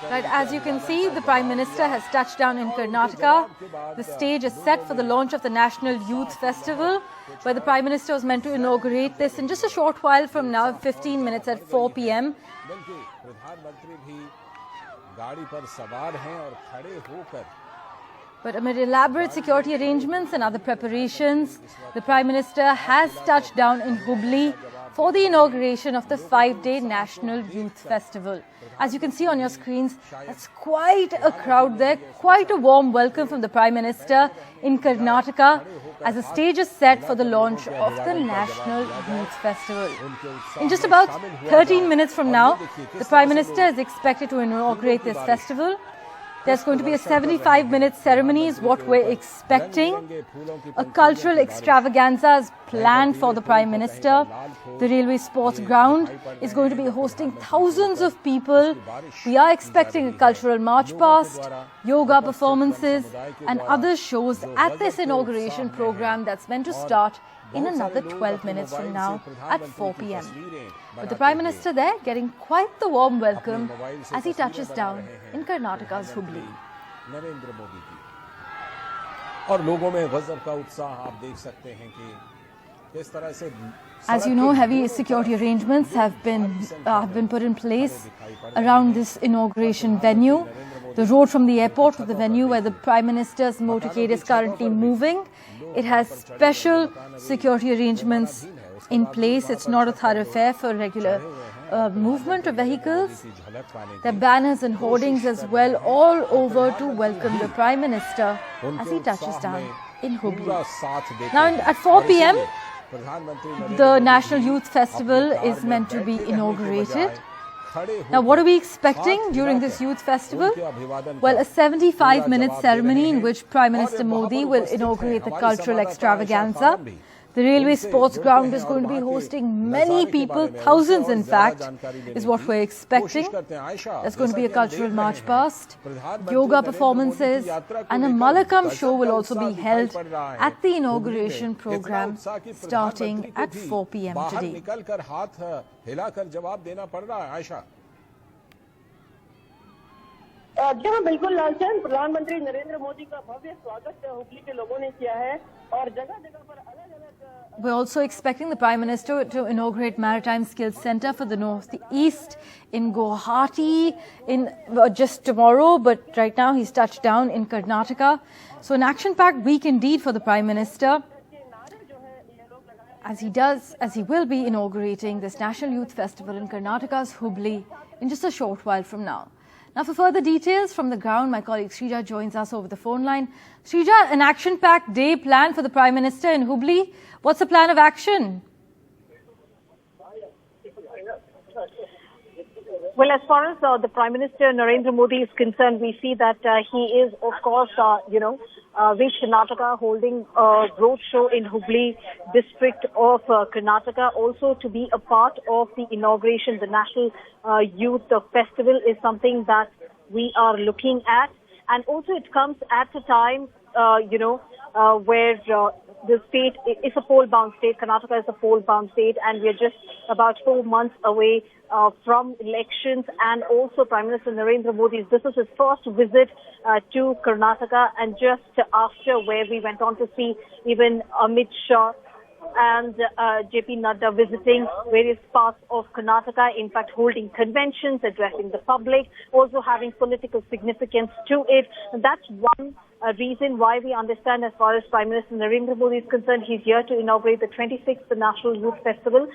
Right, as you can see, the Prime Minister has touched down in Karnataka. The stage is set for the launch of the National Youth Festival, where the Prime Minister was meant to inaugurate this in just a short while from now, 15 minutes at 4 p.m. But amid elaborate security arrangements and other preparations, the Prime Minister has touched down in Hubbali for the inauguration of the 5-day National Youth Festival. As you can see on your screens, that's quite a crowd there, quite a warm welcome from the Prime Minister in Karnataka as the stage is set for the launch of the National Youth Festival. In just about 13 minutes from now, the Prime Minister is expected to inaugurate this festival. There's going to be a 75-minute ceremony is what we're expecting. A cultural extravaganza is planned for the Prime Minister. The Railway Sports Ground is going to be hosting thousands of people. We are expecting a cultural march past, yoga performances and other shows at this inauguration program that's meant to start in another 12 minutes from now at 4 p.m. But the Prime Minister there getting quite the warm welcome as he touches down in Karnataka's Hubbali. As you know, heavy security arrangements have been put in place around this inauguration venue. The road from the airport to the venue where the Prime Minister's motorcade is currently moving, it has special security arrangements in place. It's not a thoroughfare for regular movement of vehicles. There are banners and hoardings as well all over to welcome the Prime Minister as he touches down in Hubbali. Now at 4 p.m, the National Youth Festival is meant to be inaugurated. Now, what are we expecting during this youth festival? Well, a 75-minute ceremony in which Prime Minister Modi will inaugurate the cultural extravaganza. The Railway Sports Ground is going to be hosting many people, thousands in fact, is what we're expecting. There's going to be a cultural march past, yoga performances, and a Malakam show will also be held at the inauguration program starting at 4 p.m. today. जी हाँ बिल्कुल लालचंद प्रधानमंत्री नरेंद्र मोदी का भव्य स्वागत हुबली के लोगों ने किया है और जगह-जगह पर अलग-अलग. We're also expecting the Prime Minister to inaugurate Maritime Skills Centre for the Northeast in Guwahati just tomorrow, but right now he's touched down in Karnataka. So an action-packed week indeed for the Prime Minister as he will be inaugurating this National Youth Festival in Karnataka's Hubbali in just a short while from now. Now, for further details from the ground, my colleague Shrija joins us over the phone line. Shrija, an action-packed day planned for the Prime Minister in Hubbali. What's the plan of action? Well, as far as the Prime Minister Narendra Modi is concerned, we see that he is, of course, reached Karnataka, holding a roadshow in Hubbali district of Karnataka, also to be a part of the inauguration. The National Youth Festival is something that we are looking at, and also it comes at a time, where the state is a poll-bound state. Karnataka is a poll-bound state, and we are just about 4 months away from elections. And also Prime Minister Narendra Modi, this is his first visit to Karnataka, and just after where we went on to see even Amit Shah and JP Nadda visiting various parts of Karnataka, in fact holding conventions, addressing the public, also having political significance to it. And that's one reason why we understand, as far as Prime Minister Narendra Modi is concerned, he's here to inaugurate the 26th National Youth Festival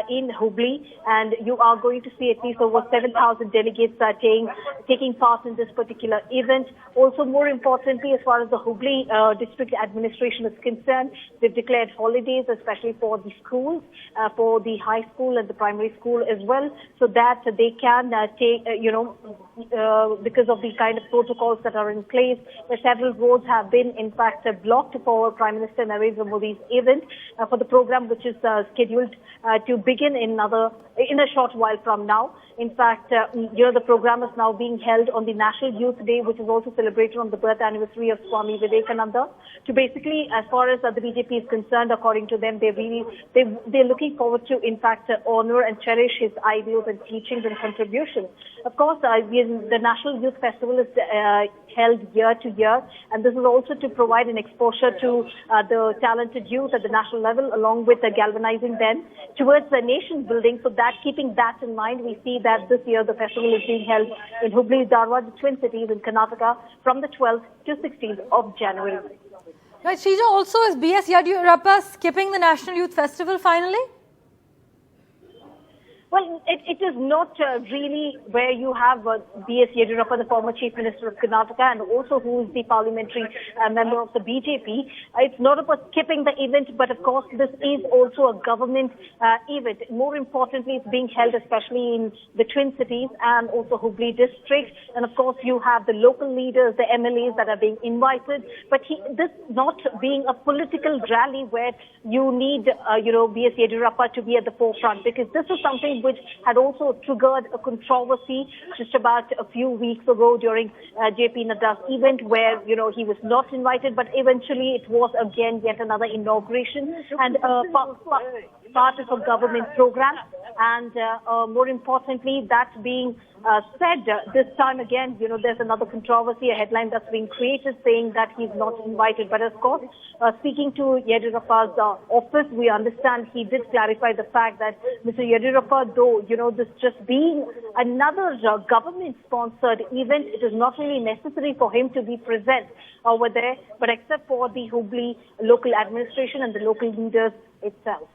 in Hubbali, and you are going to see at least over 7,000 delegates taking part in this particular event. Also, more importantly, as far as the Hubbali district administration is concerned, they've declared holidays, especially for the schools, for the high school and the primary school as well, so that they can because of the kind of protocols that are in place. Several roads have been, in fact, blocked for Prime Minister Narendra Modi's event for the program, which is scheduled to begin in a short while from now. In fact, the program is now being held on the National Youth Day, which is also celebrated on the birth anniversary of Swami Vivekananda. To basically, as far as the BJP is concerned, according to them, they're looking forward to, in fact, honor and cherish his ideals and teachings and contributions. Of course, the National Youth Festival is held year to year, and this is also to provide an exposure to the talented youth at the national level, along with galvanizing them towards the nation building. So that, keeping that in mind, we see that this year the festival is being held in Hubbali, Dharwad, the Twin Cities in Karnataka, from the 12th to 16th of January. Right, Shrija, also is B.S. Yediyurappa skipping the National Youth Festival finally? Well, it is not really where you have B.S. Yediyurappa, the former Chief Minister of Karnataka, and also who is the parliamentary member of the BJP. It's not about skipping the event, but of course this is also a government event. More importantly, it's being held especially in the Twin Cities and also Hubbali district. And of course, you have the local leaders, the MLAs that are being invited. But this not being a political rally where you need, B.S. Yediyurappa to be at the forefront, because this is something which had also triggered a controversy just about a few weeks ago during JP Nadda's event where, he was not invited, but eventually it was again yet another inauguration and part of a government program. And more importantly, that being said, this time again, there's another controversy, a headline that's being created saying that he's not invited. But of course, speaking to Yediyurappa's office, we understand he did clarify the fact that Mr. Yediyurappa, though, this just being another government-sponsored event, it is not really necessary for him to be present over there, but except for the Hubbali local administration and the local leaders itself.